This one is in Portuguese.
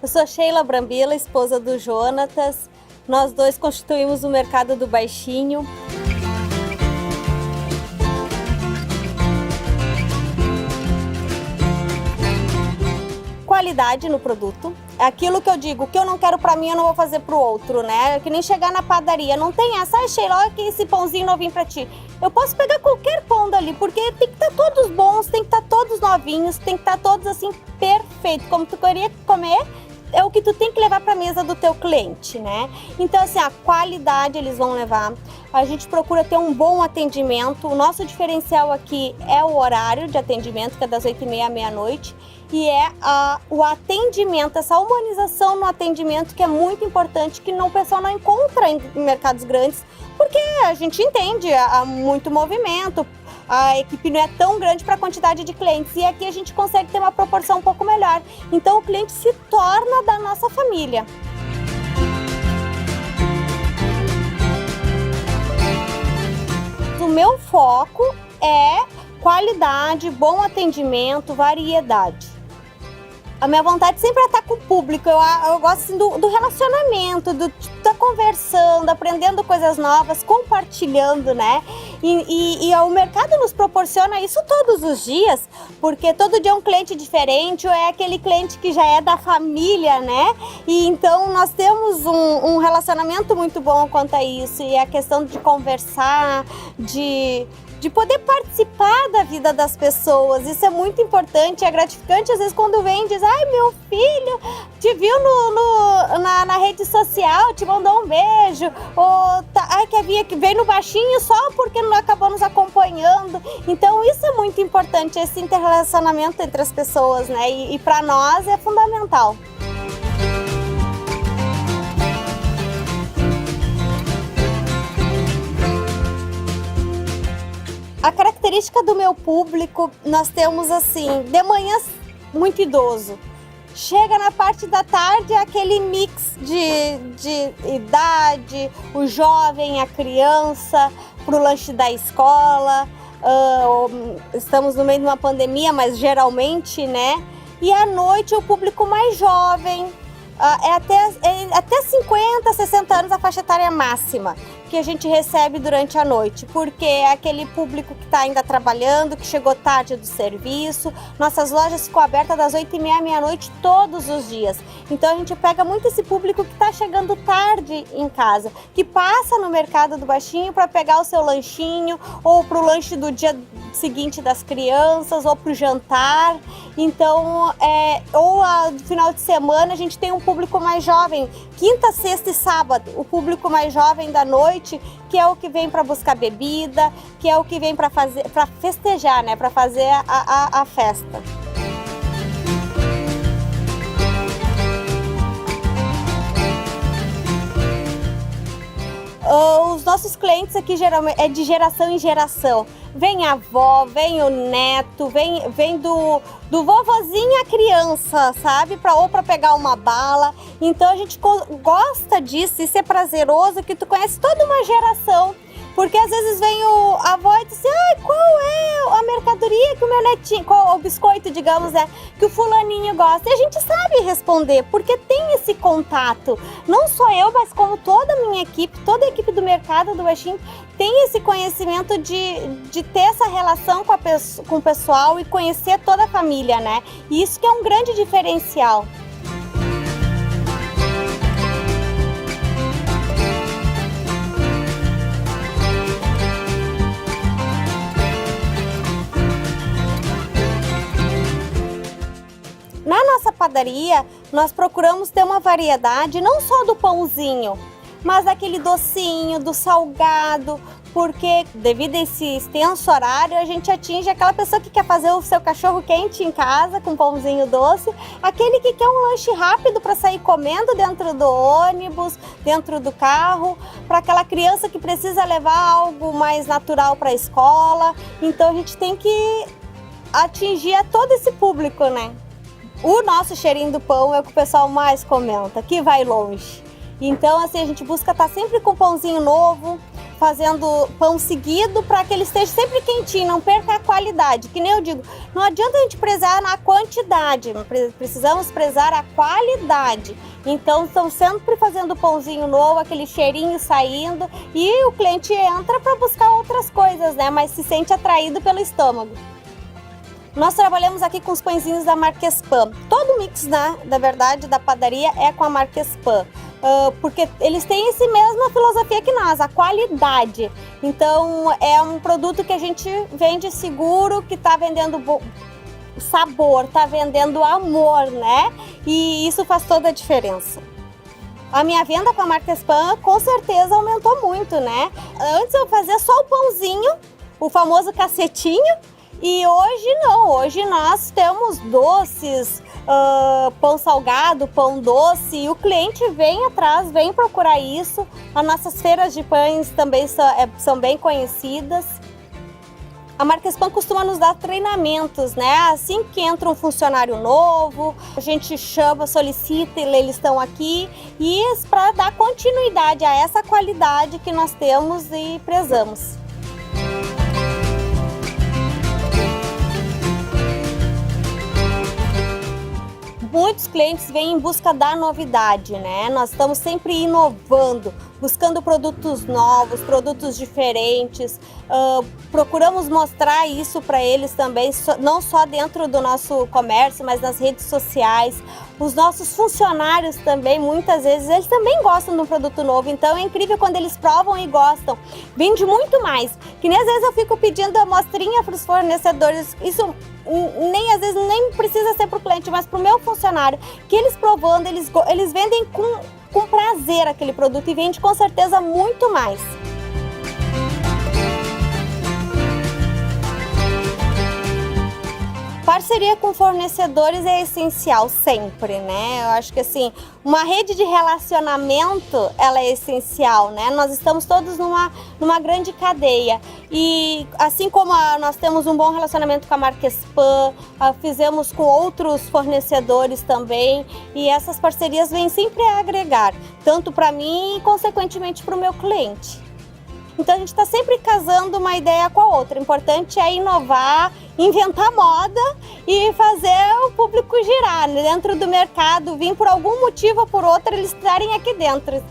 Eu sou Sheila Brambila, esposa do Jonatas. Nós dois constituímos o Mercado do Baixinho. Qualidade no produto. É aquilo que eu digo, o que eu não quero pra mim, eu não vou fazer pro outro, né? É que nem chegar na padaria, não tem essa, Sheila, olha aqui esse pãozinho novinho pra ti. Eu posso pegar qualquer pão dali, porque tem que estar todos bons, tem que estar todos novinhos, tem que estar todos assim, perfeito, como tu queria comer, é o que tu tem que levar para a mesa do teu cliente, né? Então, assim, a qualidade eles vão levar. A gente procura ter um bom atendimento. O nosso diferencial aqui é o horário de atendimento, que é das 8h30 à meia-noite. E é o atendimento, essa humanização no atendimento que é muito importante, que o pessoal não encontra em mercados grandes, porque a gente entende, há muito movimento, a equipe não é tão grande para a quantidade de clientes, e aqui a gente consegue ter uma proporção um pouco melhor. Então o cliente se torna da nossa família. O meu foco é qualidade, bom atendimento, variedade. A minha vontade sempre é estar com o público, eu gosto assim, do relacionamento, de estar conversando, aprendendo coisas novas, compartilhando, né? E o mercado nos proporciona isso todos os dias, porque todo dia é um cliente diferente, ou é aquele cliente que já é da família, né? E então nós temos um relacionamento muito bom quanto a isso, e a questão de conversar, de poder participar da vida das pessoas, isso é muito importante, é gratificante às vezes quando vem e diz, ai, meu filho te viu na rede social, te mandou um beijo, ou ai, que veio no Baixinho só porque não acabou nos acompanhando. Então isso é muito importante, esse interrelacionamento entre as pessoas, né? E para nós é fundamental. A característica do meu público, nós temos assim, de manhã muito idoso. Chega na parte da tarde, aquele mix de idade, o jovem, a criança, para o lanche da escola. Estamos no meio de uma pandemia, mas geralmente, né? E à noite o público mais jovem, até 50, 60 anos a faixa etária máxima que a gente recebe durante a noite, porque é aquele público que está ainda trabalhando, que chegou tarde do serviço. Nossas lojas ficam abertas das 8h30 à meia-noite todos os dias. Então a gente pega muito esse público que está chegando tarde em casa, que passa no Mercado do Baixinho para pegar o seu lanchinho, ou para o lanche do dia seguinte das crianças, ou para o jantar. Então, no final de semana a gente tem um público mais jovem, quinta, sexta e sábado, o público mais jovem da noite, que é o que vem para buscar bebida, que é o que vem para festejar, né, para fazer a festa. Os nossos clientes aqui geralmente é de geração em geração. Vem a avó, vem o neto, vem do vovozinho à criança, sabe? Ou para pegar uma bala. Então a gente gosta disso, isso é prazeroso, que tu conhece toda uma geração. Porque às vezes vem a avó e diz assim, qual é a mercadoria que o meu netinho, qual o biscoito, digamos, que o fulaninho gosta. E a gente sabe responder, porque tem esse contato. Não só eu, mas como toda a minha equipe, toda a equipe do Mercado do Baixinho tem esse conhecimento de ter essa relação com o pessoal e conhecer toda a família, né? E isso que é um grande diferencial. Na nossa padaria, nós procuramos ter uma variedade, não só do pãozinho, mas daquele docinho, do salgado, porque devido a esse extenso horário, a gente atinge aquela pessoa que quer fazer o seu cachorro quente em casa, com pãozinho doce, aquele que quer um lanche rápido para sair comendo dentro do ônibus, dentro do carro, para aquela criança que precisa levar algo mais natural para a escola. Então a gente tem que atingir a todo esse público, né? O nosso cheirinho do pão é o que o pessoal mais comenta, que vai longe. Então, assim, a gente busca estar sempre com pãozinho novo, fazendo pão seguido para que ele esteja sempre quentinho, não perca a qualidade. Que nem eu digo, não adianta a gente prezar na quantidade, precisamos prezar a qualidade. Então estão sempre fazendo pãozinho novo, aquele cheirinho saindo, e o cliente entra para buscar outras coisas, né? Mas se sente atraído pelo estômago. Nós trabalhamos aqui com os pãezinhos da Marquespan. Todo o mix, né, da verdade, da padaria é com a Marquespan. Porque eles têm essa mesma filosofia que nós, a qualidade. Então é um produto que a gente vende seguro, que está vendendo sabor, está vendendo amor, né? E isso faz toda a diferença. A minha venda com a Marquespan com certeza aumentou muito, né? Antes eu fazia só o pãozinho, o famoso cacetinho, e hoje não, hoje nós temos doces, pão salgado, pão doce, e o cliente vem atrás, vem procurar isso. As nossas feiras de pães também são bem conhecidas. A Marquespan costuma nos dar treinamentos, né? Assim que entra um funcionário novo, a gente chama, solicita, eles estão aqui, e para dar continuidade a essa qualidade que nós temos e prezamos. Muitos clientes vêm em busca da novidade, né? Nós estamos sempre inovando, buscando produtos novos, produtos diferentes. Procuramos mostrar isso para eles também, não só dentro do nosso comércio, mas nas redes sociais. Os nossos funcionários também, muitas vezes, eles também gostam de um produto novo. Então é incrível quando eles provam e gostam. Vende muito mais. Que nem às vezes eu fico pedindo amostrinha para os fornecedores. Isso às vezes nem precisa ser para o cliente, mas para o meu funcionário, que eles provando, eles vendem com prazer aquele produto e vende com certeza muito mais. Parceria com fornecedores é essencial sempre, né? Eu acho que assim, uma rede de relacionamento, ela é essencial, né? Nós estamos todos numa grande cadeia, e assim como nós temos um bom relacionamento com a Marquespan, fizemos com outros fornecedores também, e essas parcerias vêm sempre a agregar, tanto para mim e consequentemente para o meu cliente. Então a gente está sempre casando uma ideia com a outra. O importante é inovar, inventar moda e fazer o público girar, né? Dentro do mercado, vir por algum motivo ou por outro, eles estarem aqui dentro.